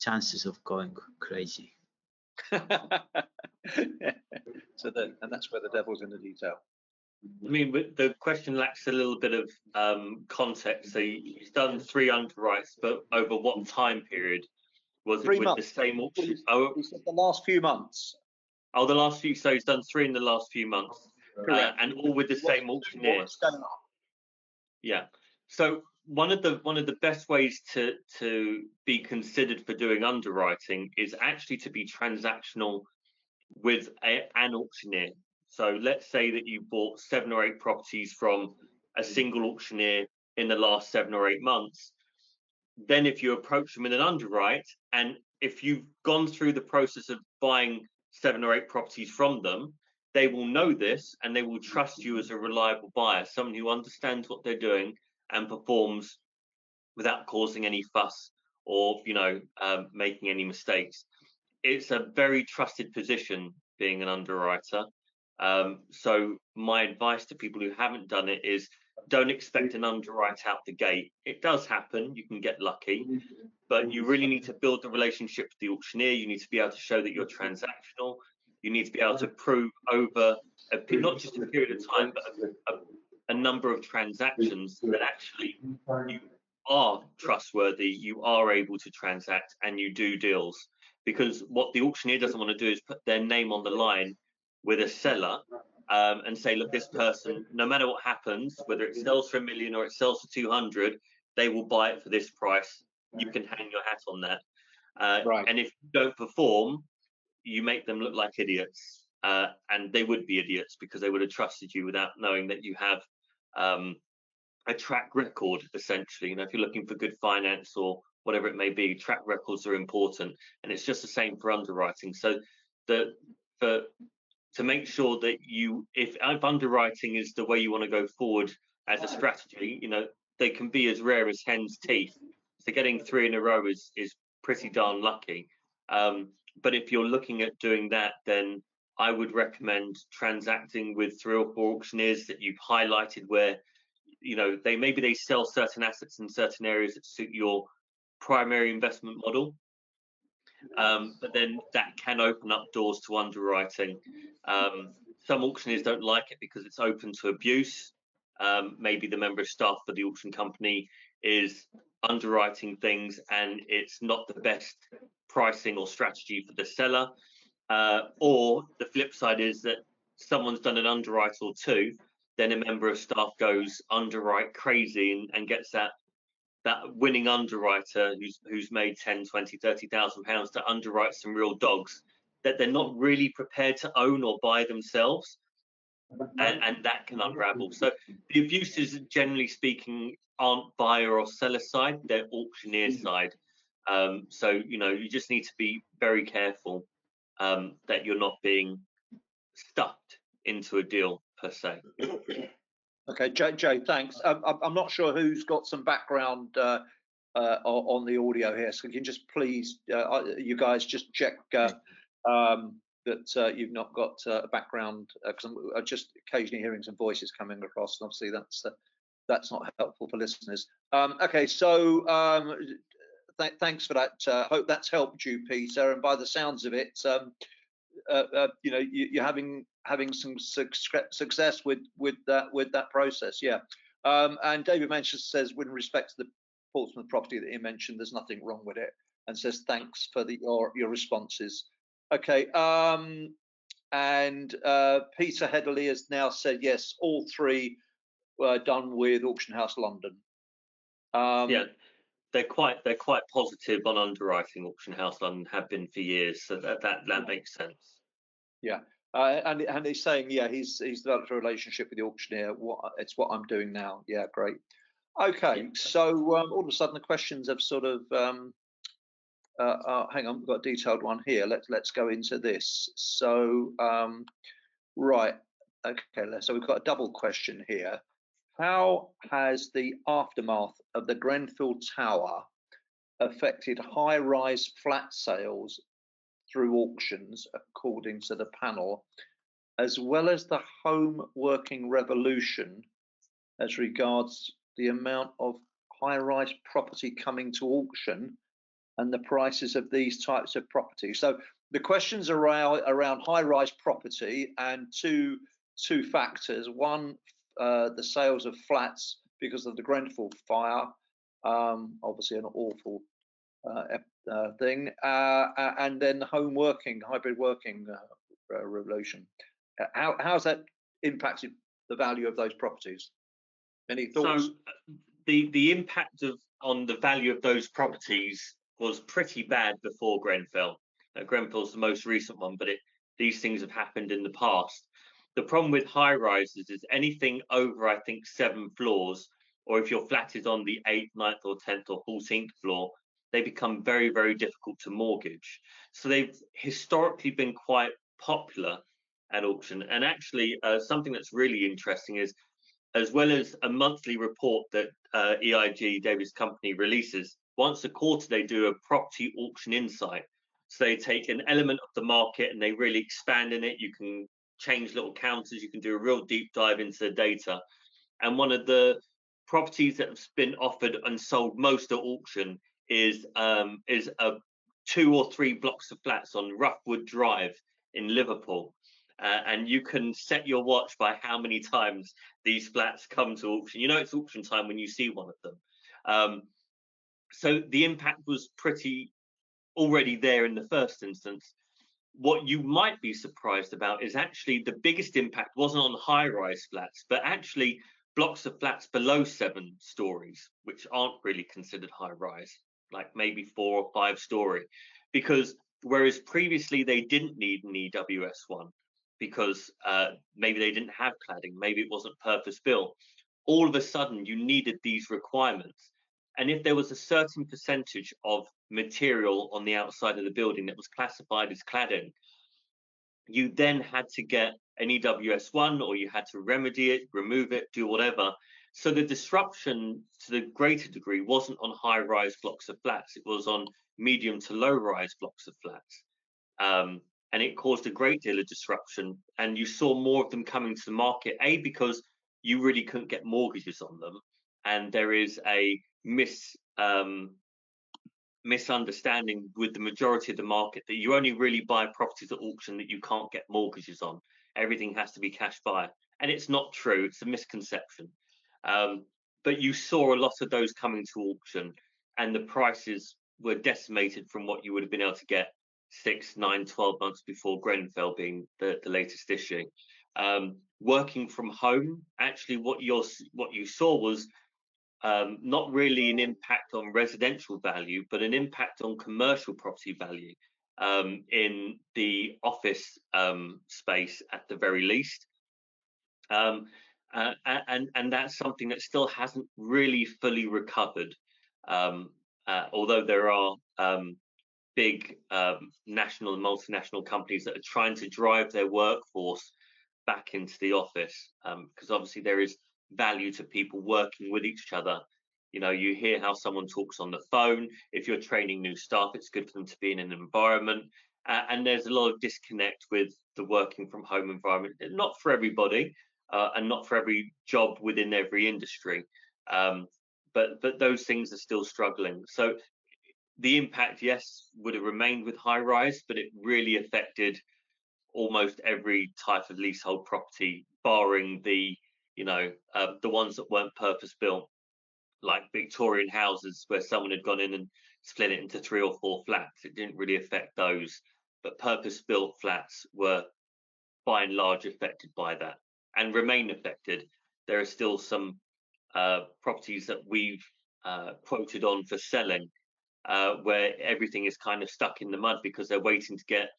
chances of going crazy. So and that's where the devil's in the detail. I mean, the question lacks a little bit of context. So he's done 3 underwrites, but over what time period? Was it 3 with months? the same auction? He said the last few months. Oh, the last few. So he's done 3 in the last few months, Correct. and all with the same auctioneer. What's going on? Yeah. So one of the best ways to be considered for doing underwriting is actually to be transactional with an auctioneer. So let's say that you bought 7 or 8 properties from a single auctioneer in the last 7 or 8 months. Then if you approach them in an underwrite, and if you've gone through the process of buying 7 or 8 properties from them, they will know this and they will trust you as a reliable buyer, someone who understands what they're doing and performs without causing any fuss or making any mistakes. It's a very trusted position being an underwriter. So my advice to people who haven't done it is don't expect an underwrite out the gate. It does happen, you can get lucky, but you really need to build the relationship with the auctioneer. You need to be able to show that you're transactional. You need to be able to prove over not just a period of time, but a number of transactions that actually you are trustworthy, you are able to transact, and you do deals. Because what the auctioneer doesn't want to do is put their name on the line with a seller and say, look, this person, no matter what happens, whether it sells for $1 million or it sells for 200, they will buy it for this price. You can hang your hat on that. Right. And if you don't perform, you make them look like idiots. And they would be idiots because they would have trusted you without knowing that you have a track record, essentially. If you're looking for good finance or whatever it may be, track records are important, and it's just the same for underwriting. So to make sure that if underwriting is the way you want to go forward as a strategy, they can be as rare as hen's teeth. So getting 3 in a row is pretty darn lucky. But if you're looking at doing that, then I would recommend transacting with 3 or 4 auctioneers that you've highlighted where they sell certain assets in certain areas that suit your primary investment model, but then that can open up doors to underwriting. Some auctioneers don't like it because it's open to abuse. Maybe the member of staff for the auction company is underwriting things and it's not the best pricing or strategy for the seller, or the flip side is that someone's done an underwrite or 2, then a member of staff goes underwrite crazy and gets that winning underwriter who's made 10, 20, 30,000 pounds to underwrite some real dogs that they're not really prepared to own or buy themselves, and that can unravel. So the abuses, generally speaking, aren't buyer or seller side, they're auctioneer side. So you just need to be very careful that you're not being stuffed into a deal per se. Okay, Jay, thanks. I'm not sure who's got some background on the audio here, so you can just please, you guys just check that you've not got a background, because I'm just occasionally hearing some voices coming across, and obviously that's not helpful for listeners. Okay, so thanks for that. Hope that's helped you, Peter. And by the sounds of it, you're having some success with that process. Yeah. And David says, with respect to the Portsmouth property that he mentioned, there's nothing wrong with it, and says thanks for your responses. Okay. And Peter Headley has now said yes, all 3 were done with Auction House London. Yeah, they're quite positive on underwriting. Auction House London have been for years, so that makes sense. Yeah, and he's saying, yeah, he's developed a relationship with the auctioneer. It's what I'm doing now. Yeah, great. Okay, so all of a sudden the questions have sort of hang on, we've got a detailed one here. Let's go into this. So right, okay, so we've got a double question here. How has the aftermath of the Grenfell Tower affected high-rise flat sales through auctions, according to the panel, as well as the home working revolution as regards the amount of high-rise property coming to auction and the prices of these types of property? So the questions are around high-rise property and two factors. One, the sales of flats because of the Grenfell fire, obviously an awful thing, and then home working, hybrid working revolution. How's that impacted the value of those properties? Any thoughts? So the impact on the value of those properties was pretty bad before Grenfell. Grenfell's the most recent one, but these things have happened in the past. The problem with high rises is anything over, I think, 7 floors, or if your flat is on the 8th, 9th, or 10th, or 14th floor, they become very, very difficult to mortgage. So they've historically been quite popular at auction. And actually, something that's really interesting is, as well as a monthly report that EIG, David's company, releases, once a quarter they do a property auction insight. So they take an element of the market and they really expand in it. You can change little counters, you can do a real deep dive into the data. And one of the properties that's been offered and sold most at auction is a 2 or 3 blocks of flats on Roughwood Drive in Liverpool. And you can set your watch by how many times these flats come to auction. You know it's auction time when you see one of them. So the impact was pretty already there in the first instance. What you might be surprised about is actually the biggest impact wasn't on high-rise flats, but actually blocks of flats below 7 stories, which aren't really considered high-rise, like maybe 4 or 5 story. Because whereas previously they didn't need an EWS1, because maybe they didn't have cladding, maybe it wasn't purpose-built, all of a sudden you needed these requirements. And if there was a certain percentage of material on the outside of the building that was classified as cladding, you then had to get an EWS1, or you had to remedy it, remove it, do whatever. So the disruption to the greater degree wasn't on high-rise blocks of flats, it was on medium to low-rise blocks of flats. And it caused a great deal of disruption. And you saw more of them coming to the market, A, because you really couldn't get mortgages on them. And there is a misunderstanding with the majority of the market that you only really buy properties at auction that you can't get mortgages on. Everything has to be cash buyer. And it's not true, it's a misconception. But you saw a lot of those coming to auction, and the prices were decimated from what you would have been able to get 6, 9, 12 months before Grenfell being the latest issue. Working from home, actually what you saw was not really an impact on residential value, but an impact on commercial property value in the office space at the very least. And that's something that still hasn't really fully recovered, although there are big national and multinational companies that are trying to drive their workforce back into the office, because obviously there is value to people working with each other. You know, you hear how someone talks on the phone. If you're training new staff, it's good for them to be in an environment. And there's a lot of disconnect with the working from home environment, not for everybody, and not for every job within every industry. But those things are still struggling. So the impact, yes, would have remained with high rise, but it really affected almost every type of leasehold property, barring the ones that weren't purpose built, like Victorian houses where someone had gone in and split it into 3 or 4 flats. It didn't really affect those, but purpose built flats were by and large affected by that and remain affected. There are still some properties that we've quoted on for selling where everything is kind of stuck in the mud because they're waiting to get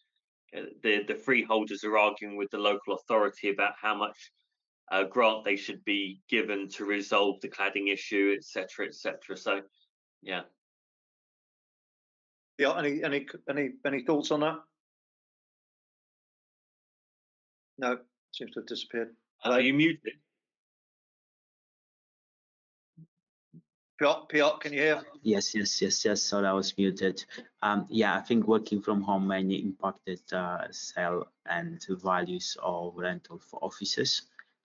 the freeholders are arguing with the local authority about how much grant they should be given to resolve the cladding issue, etc., etc. So, yeah. Yeah. Any thoughts on that? No, seems to have disappeared. Are you muted? Piotr, can you hear? Yes. Sorry, I was muted. Yeah, I think working from home mainly impacted sale and values of rental for offices,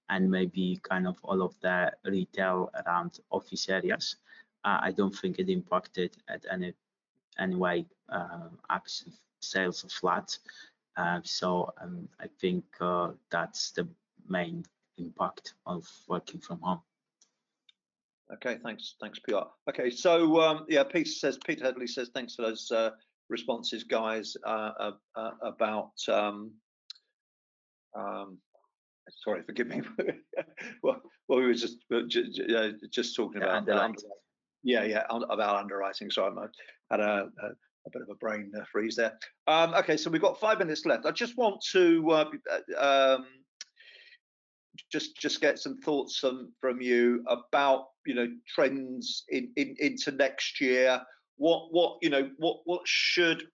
and maybe kind of all of the retail around office areas. I don't think it impacted at any way actual sales of flats. So I think that's the main impact of working from home. Okay, thanks, Piotr. Okay, so yeah, Peter Headley says thanks for those responses, guys. About sorry, forgive me. well, we were just talking about about underwriting. So I had a bit of a brain freeze there. Okay, so we've got 5 minutes left. I just want to just get some thoughts from you about trends into next year. What should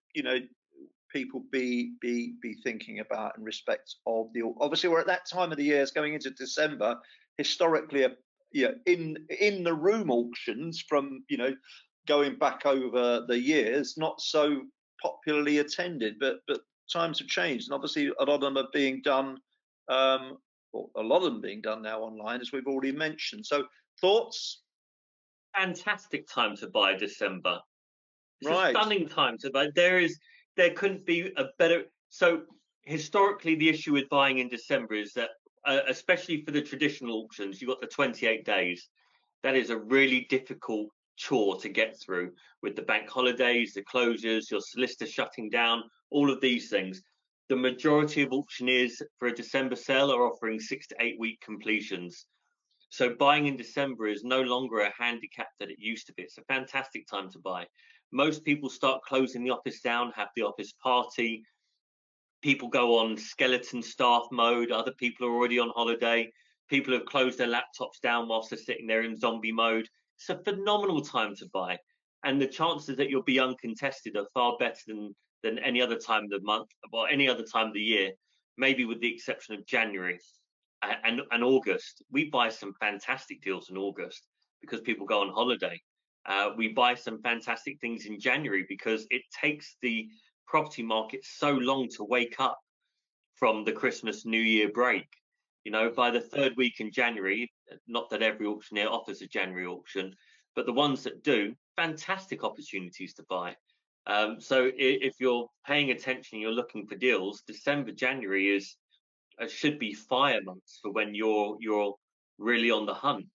people be thinking about in respect of obviously we're at that time of the year, it's going into December, historically in the room auctions from going back over the years, not so popularly attended, but times have changed, and obviously a lot of them are being done a lot of them being done now online, as we've already mentioned. So thoughts? Fantastic time to buy December. It's right. A stunning time to buy. There couldn't be a better. So historically, the issue with buying in December is that, especially for the traditional auctions, you've got the 28 days. That is a really difficult chore to get through with the bank holidays, the closures, your solicitor shutting down, all of these things. The majority of auctioneers for a December sale are offering 6 to 8 week completions. So buying in December is no longer a handicap that it used to be. It's a fantastic time to buy. Most people start closing the office down, have the office party. People go on skeleton staff mode. Other people are already on holiday. People have closed their laptops down whilst they're sitting there in zombie mode. It's a phenomenal time to buy. And the chances that you'll be uncontested are far better than any other time of the month, or any other time of the year, maybe with the exception of January and August. We buy some fantastic deals in August because people go on holiday. We buy some fantastic things in January because it takes the property market so long to wake up from the Christmas New Year break. By the 3rd week in January, not that every auctioneer offers a January auction, but the ones that do, fantastic opportunities to buy. So if you're paying attention, you're looking for deals, December, January should be fire months for when you're really on the hunt.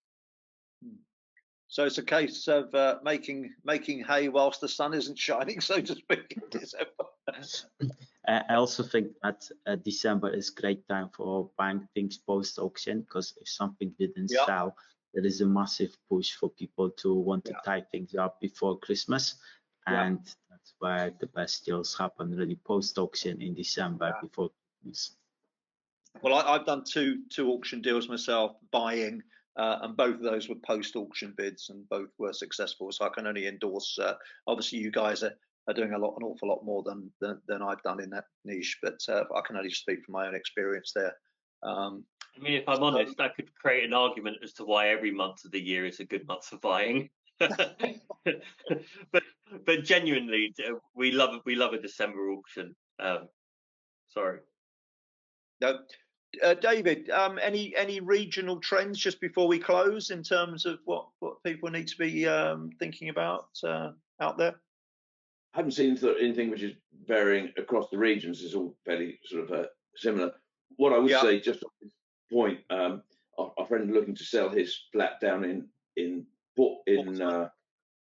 So it's a case of making hay whilst the sun isn't shining, so to speak, in December. I also think that December is a great time for buying things post-auction, because if something didn't sell, there is a massive push for people to want to tie things up before Christmas. And that's where the best deals happen, really post-auction in December before Christmas. Well, I've done two auction deals myself, buying, and both of those were post-auction bids, and both were successful. So I can only endorse. Obviously, you guys are doing an awful lot more than I've done in that niche, but I can only speak from my own experience there. I mean, if I'm honest, I could create an argument as to why every month of the year is a good month for buying. but genuinely, we love a December auction. Sorry. No. David, any regional trends just before we close in terms of what people need to be thinking about out there? I haven't seen anything which is varying across the regions. It's all fairly sort of similar. What I would say, just on this point, our friend looking to sell his flat down in Portsmouth.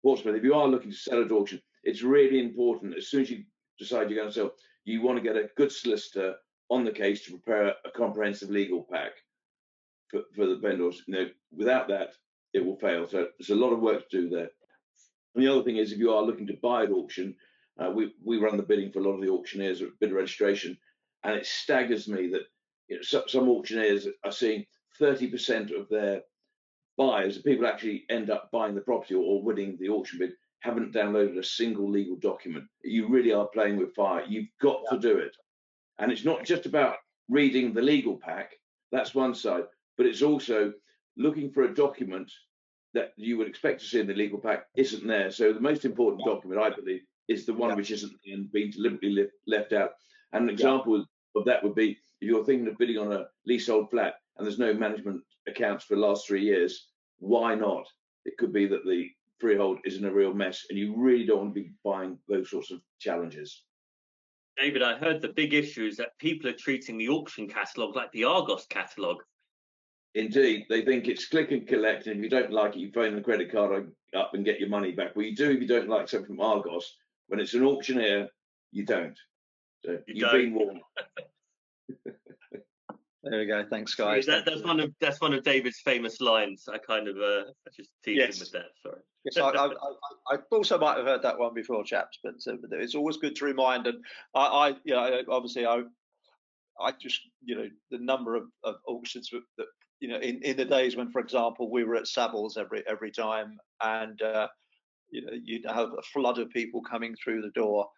If you are looking to sell at auction, it's really important, as soon as you decide you're going to sell, you want to get a good solicitor on the case to prepare a comprehensive legal pack for the vendors. Without that, it will fail. So there's a lot of work to do there. And the other thing is, if you are looking to buy at auction, we run the bidding for a lot of the auctioneers at bidder registration, and it staggers me that some auctioneers are seeing 30% of their buyers, the people actually end up buying the property or winning the auction bid, haven't downloaded a single legal document. You really are playing with fire. You've got to do it. And it's not just about reading the legal pack, that's one side, but it's also looking for a document that you would expect to see in the legal pack isn't there. So the most important document, I believe, is the one which isn't being deliberately left out. And an example of that would be, if you're thinking of bidding on a leasehold flat and there's no management accounts for the last 3 years, why not? It could be that the freehold is in a real mess, and you really don't want to be buying those sorts of challenges. David, I heard the big issue is that people are treating the auction catalogue like the Argos catalogue. Indeed, they think it's click and collect, and if you don't like it, you phone the credit card up and get your money back. Well, you do if you don't like something from Argos. When it's an auctioneer, you don't. So you've been warned. There we go. Thanks, guys. That's one of David's famous lines. I kind of just teased him with that. Sorry. Yes, I also might have heard that one before, chaps. But it's always good to remind. And obviously, I just, the number of auctions that, in the days when, for example, we were at Savills every time, and you'd have a flood of people coming through the door,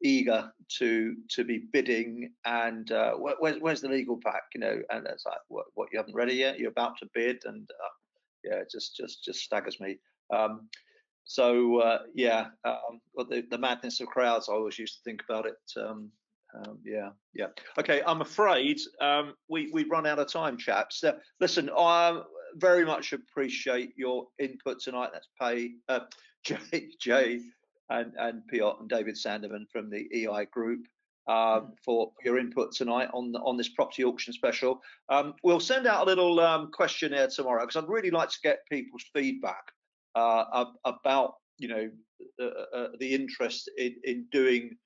eager to be bidding, and where's the legal pack, and it's like, what, you haven't read it yet, you're about to bid, and it just staggers me. Well, the madness of crowds, I always used to think about it. Okay, I'm afraid we've run out of time, chaps. Listen, I very much appreciate your input tonight. That's Jay and Piotr and David Sandeman from the EI Group for your input tonight on this property auction special. We'll send out a little questionnaire tomorrow, because I'd really like to get people's feedback about the interest in doing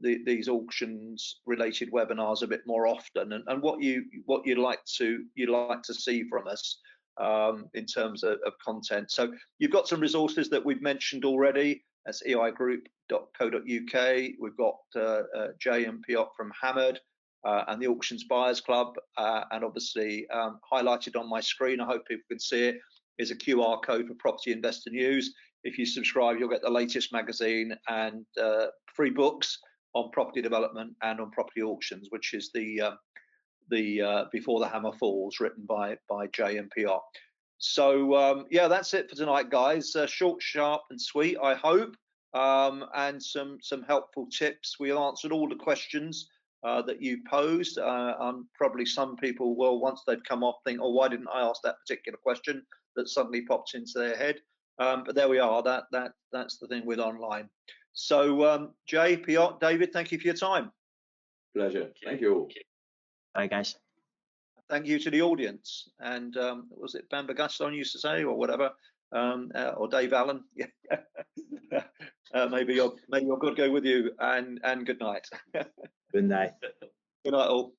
these auctions related webinars a bit more often, and what you'd like to see from us in terms of content. So you've got some resources that we've mentioned already. That's eigroup.co.uk. We've got Jay and Piotr from Hammered and the Auctions Buyers Club, and obviously highlighted on my screen, I hope people can see it, is a QR code for Property Investor News. If you subscribe, you'll get the latest magazine and free books on property development and on property auctions, which is the Before the Hammer Falls, written by Jay and Piotr. So that's it for tonight, guys. Short, sharp, and sweet, I hope, and some helpful tips. We answered all the questions that you posed. Probably some people will, once they've come off, think, "Oh, why didn't I ask that particular question?" That suddenly pops into their head. But there we are. That's the thing with online. So Jay, Piotr, David, thank you for your time. Pleasure. Thank you all. Bye, guys. Thank you to the audience. And was it Bamba Gaston used to say, or whatever, or Dave Allen? Yeah. Maybe your God go with you, and good night. Good night. Good night all.